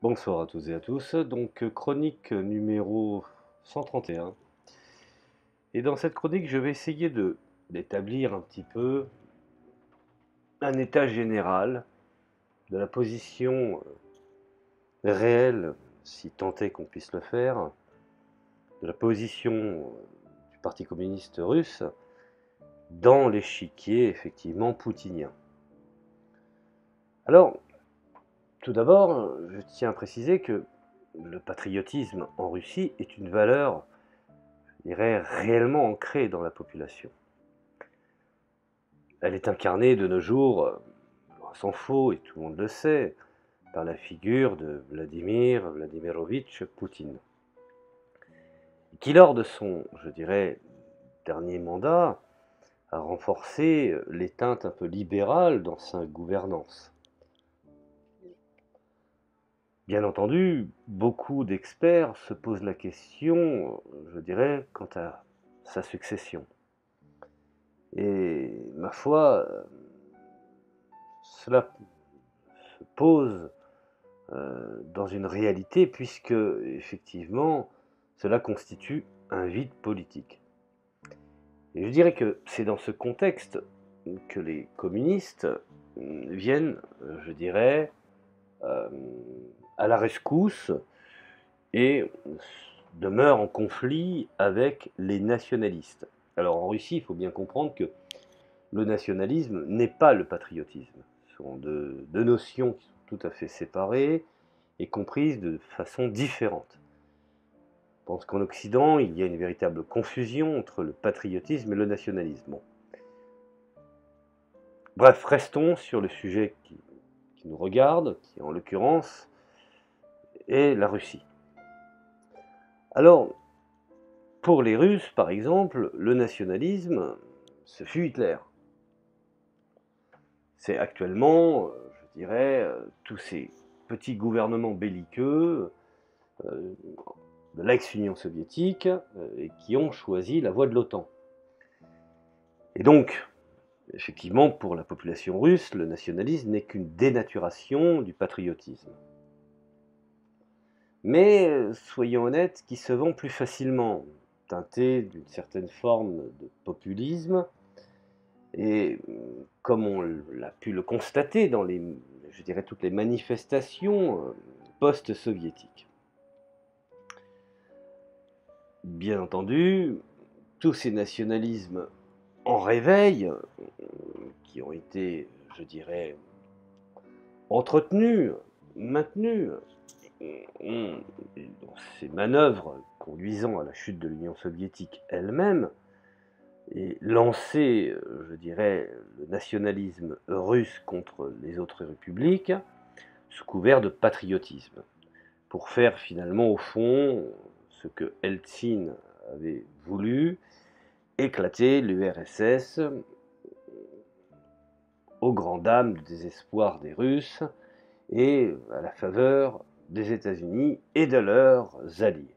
Bonsoir à tous et à tous. Donc, chronique numéro 131. Et dans cette chronique, je vais essayer d'établir un petit peu un état général de la position réelle, si tant est qu'on puisse le faire, de la position du Parti communiste russe dans l'échiquier effectivement poutinien. Alors, tout d'abord, je tiens à préciser que le patriotisme en Russie est une valeur, je dirais, réellement ancrée dans la population. Elle est incarnée de nos jours, loin s'en faut, et tout le monde le sait, par la figure de Vladimir Vladimirovitch Poutine, qui lors de son, je dirais, dernier mandat, a renforcé les teintes un peu libérales dans sa gouvernance. Bien entendu, beaucoup d'experts se posent la question, je dirais, quant à sa succession. Et ma foi, cela se pose dans une réalité, puisque effectivement cela constitue un vide politique. Et je dirais que c'est dans ce contexte que les communistes viennent, je dirais, à la rescousse et demeurent en conflit avec les nationalistes. Alors en Russie, il faut bien comprendre que le nationalisme n'est pas le patriotisme. Ce sont deux notions qui sont tout à fait séparées et comprises de façon différente. Je pense qu'en Occident, il y a une véritable confusion entre le patriotisme et le nationalisme. Bon. Bref, restons sur le sujet qui nous regarde, qui en l'occurrence est la Russie. Alors, pour les Russes, par exemple, le nationalisme, ce fut Hitler. C'est actuellement, je dirais, tous ces petits gouvernements belliqueux de l'ex-Union soviétique qui ont choisi la voie de l'OTAN. Et donc, effectivement, pour la population russe, le nationalisme n'est qu'une dénaturation du patriotisme. Mais, soyons honnêtes, qui se vend plus facilement, teinté d'une certaine forme de populisme, et comme on l'a pu le constater dans je dirais, toutes les manifestations post-soviétiques. Bien entendu, tous ces nationalismes en réveil, qui ont été, je dirais, entretenus, maintenus, dans ces manœuvres conduisant à la chute de l'Union soviétique elle-même, et lancer, je dirais, le nationalisme russe contre les autres républiques, sous couvert de patriotisme, pour faire finalement, au fond, ce que Eltsine avait voulu, éclater l'URSS aux grandes dames du désespoir des Russes et à la faveur des États-Unis et de leurs alliés.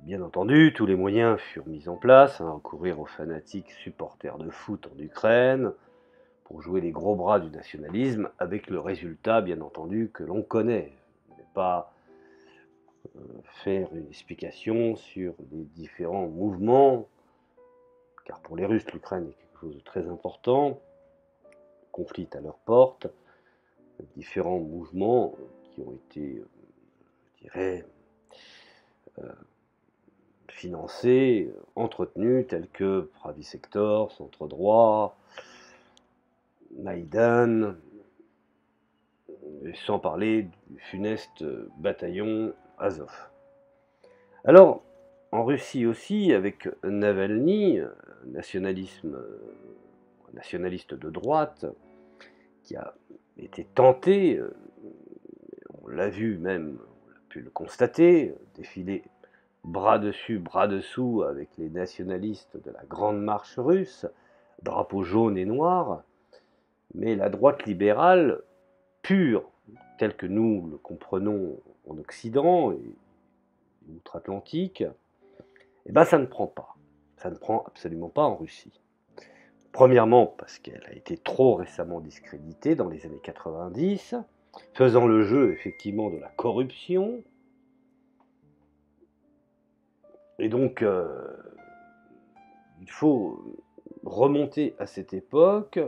Bien entendu, tous les moyens furent mis en place, recourir aux fanatiques supporters de foot en Ukraine, pour jouer les gros bras du nationalisme, avec le résultat, bien entendu, que l'on connaît. Je ne vais pas faire une explication sur les différents mouvements, car pour les Russes, l'Ukraine est quelque chose de très important, le conflit est à leur porte, différents mouvements qui ont été, je dirais, financés, entretenus, tels que Pravi Sector, Centre Droit, Maïdan, sans parler du funeste bataillon Azov. Alors, en Russie aussi, avec Navalny, nationaliste de droite, qui a été tenté, on l'a vu même, on a pu le constater, défiler bras dessus, bras dessous avec les nationalistes de la Grande Marche russe, drapeau jaune et noir, mais la droite libérale pure, telle que nous le comprenons en Occident et outre-Atlantique, eh ben ça ne prend pas. Ça ne prend absolument pas en Russie. Premièrement, parce qu'elle a été trop récemment discréditée dans les années 90, faisant le jeu effectivement de la corruption. Et donc, il faut remonter à cette époque.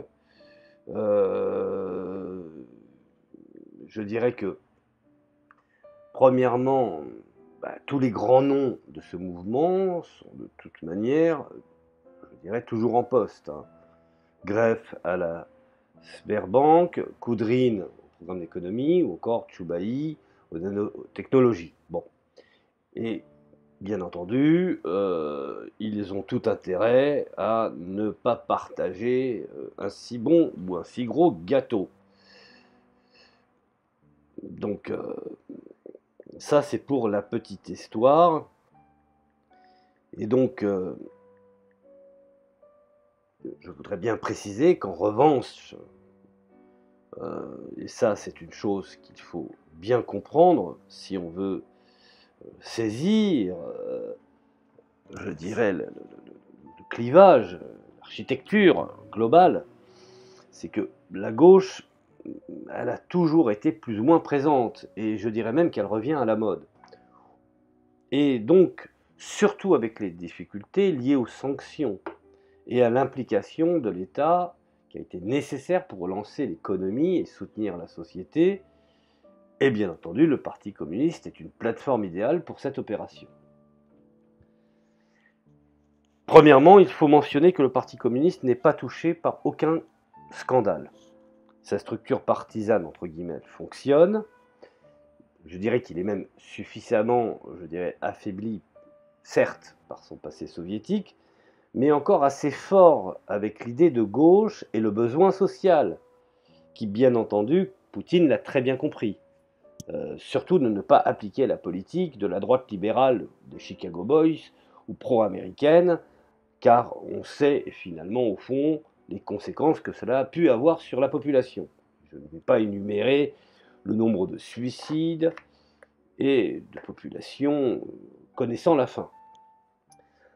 Je dirais que, premièrement, tous les grands noms de ce mouvement sont de toute manière, je dirais, toujours en poste. Greff à la Sberbank, Koudrine au programme d'économie, ou encore Tchoubaï aux nanotechnologies. Bon. Et bien entendu, ils ont tout intérêt à ne pas partager un si bon ou un si gros gâteau. Donc, ça c'est pour la petite histoire. Et donc, je voudrais bien préciser qu'en revanche, et ça c'est une chose qu'il faut bien comprendre si on veut saisir, je dirais, le clivage, l'architecture globale, c'est que la gauche, elle a toujours été plus ou moins présente, et je dirais même qu'elle revient à la mode. Et donc, surtout avec les difficultés liées aux sanctions et à l'implication de l'État qui a été nécessaire pour relancer l'économie et soutenir la société, et bien entendu, le Parti communiste est une plateforme idéale pour cette opération. Premièrement, il faut mentionner que le Parti communiste n'est pas touché par aucun scandale. Sa structure partisane, entre guillemets, fonctionne. Je dirais qu'il est même suffisamment, affaibli, certes, par son passé soviétique, mais encore assez fort avec l'idée de gauche et le besoin social, qui, bien entendu, Poutine l'a très bien compris. Surtout de ne pas appliquer la politique de la droite libérale des Chicago Boys ou pro-américaine, car on sait finalement au fond les conséquences que cela a pu avoir sur la population. Je ne vais pas énumérer le nombre de suicides et de populations connaissant la faim.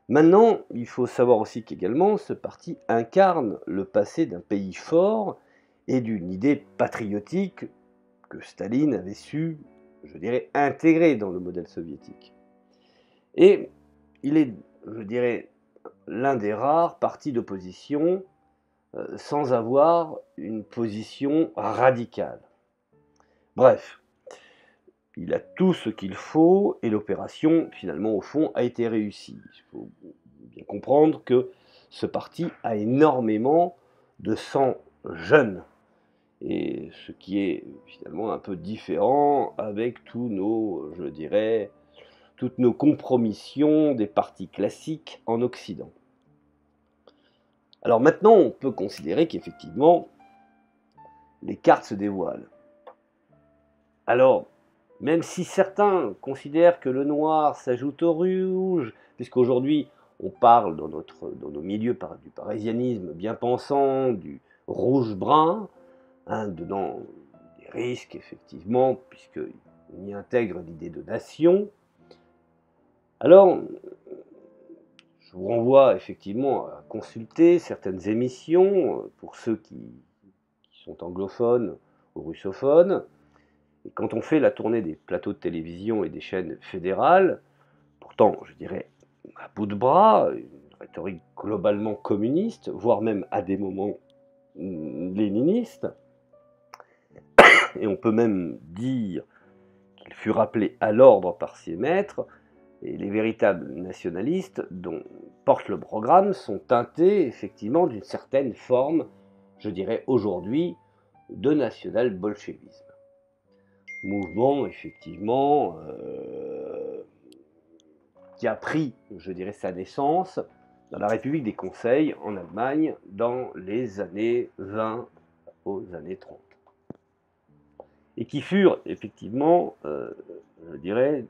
Maintenant, il faut savoir aussi qu'également ce parti incarne le passé d'un pays fort et d'une idée patriotique que Staline avait su, je dirais, intégrer dans le modèle soviétique. Et il est, je dirais, l'un des rares partis d'opposition sans avoir une position radicale. Bref, il a tout ce qu'il faut et l'opération, finalement, au fond, a été réussie. Il faut bien comprendre que ce parti a énormément de sang jeune, et ce qui est finalement un peu différent avec tous nos, je dirais, toutes nos compromissions des partis classiques en Occident. Alors maintenant, on peut considérer qu'effectivement, les cartes se dévoilent. Alors, même si certains considèrent que le noir s'ajoute au rouge, puisqu'aujourd'hui on parle dans nos milieux du parisianisme bien pensant, du rouge-brun, donnant des risques effectivement, puisqu'on y intègre l'idée de nation. Alors, je vous renvoie effectivement à consulter certaines émissions pour ceux qui sont anglophones ou russophones. Et quand on fait la tournée des plateaux de télévision et des chaînes fédérales, pourtant, je dirais, à bout de bras, une rhétorique globalement communiste, voire même à des moments léniniste, et on peut même dire qu'il fut rappelé à l'ordre par ses maîtres, et les véritables nationalistes dont porte le programme sont teintés effectivement d'une certaine forme, je dirais aujourd'hui, de national-bolchevisme. Mouvement effectivement qui a pris, je dirais, sa naissance dans la République des Conseils en Allemagne dans les années 20 aux années 30. Et qui furent effectivement, je dirais,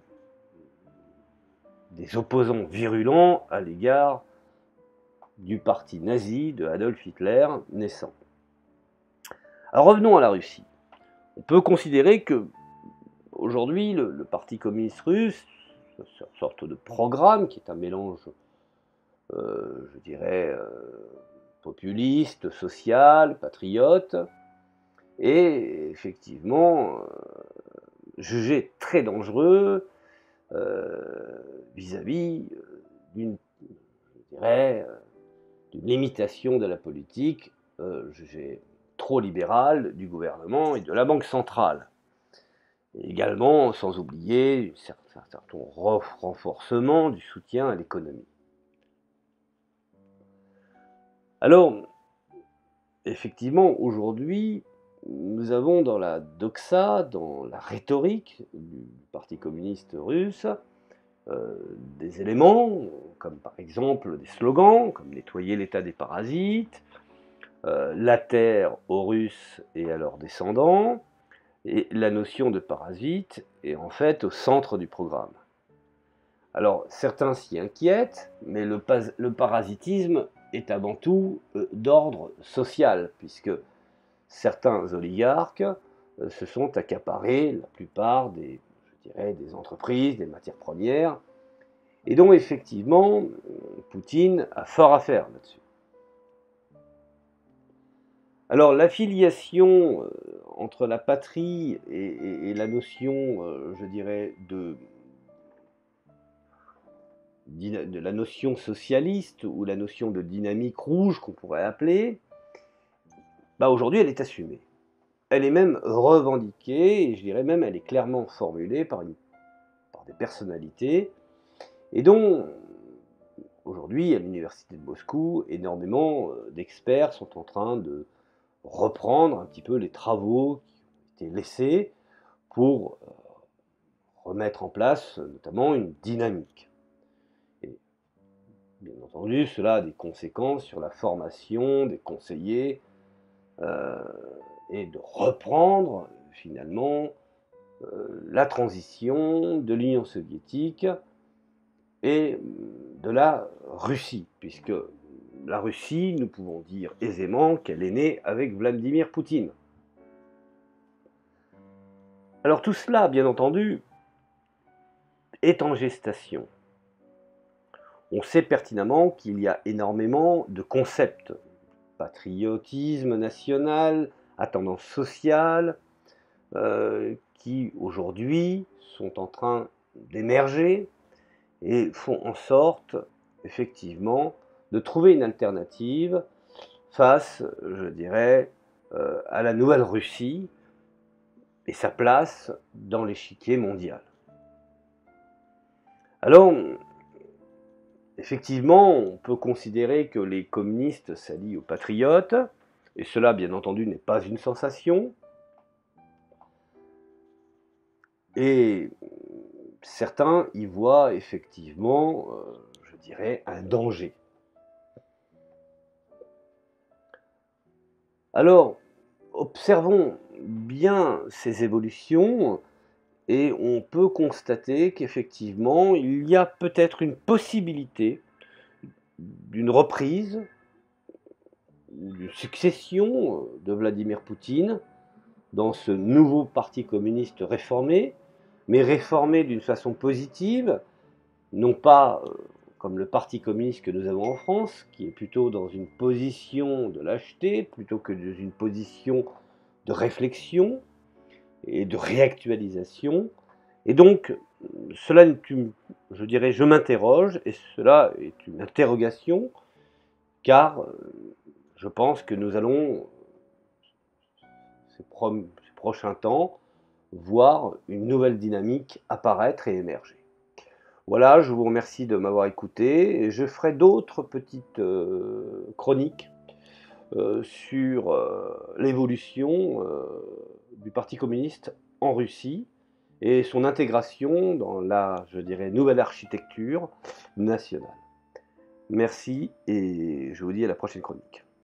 des opposants virulents à l'égard du parti nazi de Adolf Hitler naissant. Alors revenons à la Russie. On peut considérer que aujourd'hui le Parti communiste russe, une sorte de programme qui est un mélange, je dirais, populiste, social, patriote, et effectivement jugé très dangereux vis-à-vis d'une, je dirais, d'une limitation de la politique jugée trop libérale du gouvernement et de la Banque centrale. Et également, sans oublier un certain renforcement du soutien à l'économie. Alors, effectivement, aujourd'hui, nous avons dans la doxa, dans la rhétorique du Parti communiste russe, des éléments, comme par exemple des slogans, comme nettoyer l'état des parasites, la terre aux Russes et à leurs descendants, et la notion de parasite est en fait au centre du programme. Alors certains s'y inquiètent, mais le parasitisme est avant tout d'ordre social, puisque certains oligarques se sont accaparés la plupart des, je dirais, des entreprises, des matières premières, et dont effectivement Poutine a fort à faire là-dessus. Alors l'affiliation entre la patrie et la notion, je dirais, de la notion socialiste ou la notion de dynamique rouge qu'on pourrait appeler, bah aujourd'hui elle est assumée. Elle est même revendiquée, et je dirais même elle est clairement formulée par des personnalités, et dont aujourd'hui à l'université de Moscou, énormément d'experts sont en train de reprendre un petit peu les travaux qui ont été laissés pour remettre en place notamment une dynamique. Et bien entendu, cela a des conséquences sur la formation des conseillers et de reprendre finalement la transition de l'Union soviétique et de la Russie, puisque la Russie, nous pouvons dire aisément qu'elle est née avec Vladimir Poutine. Alors tout cela, bien entendu, est en gestation. On sait pertinemment qu'il y a énormément de concepts. Patriotisme national, à tendance sociale, qui aujourd'hui sont en train d'émerger et font en sorte, effectivement, de trouver une alternative face, je dirais, à la nouvelle Russie et sa place dans l'échiquier mondial. Alors, effectivement, on peut considérer que les communistes s'allient aux patriotes, et cela, bien entendu, n'est pas une sensation. Et certains y voient effectivement, je dirais, un danger. Alors, observons bien ces évolutions et on peut constater qu'effectivement, il y a peut-être une possibilité d'une reprise, d'une succession de Vladimir Poutine dans ce nouveau parti communiste réformé, mais réformé d'une façon positive, non pas comme le parti communiste que nous avons en France, qui est plutôt dans une position de lâcheté, plutôt que dans une position de réflexion et de réactualisation. Et donc, cela est je dirais, je m'interroge, et cela est une interrogation, car je pense que nous allons, ces prochains temps, voir une nouvelle dynamique apparaître et émerger. Voilà, je vous remercie de m'avoir écouté, et je ferai d'autres petites chroniques sur l'évolution du Parti communiste en Russie et son intégration dans la, je dirais, nouvelle architecture nationale. Merci et je vous dis à la prochaine chronique.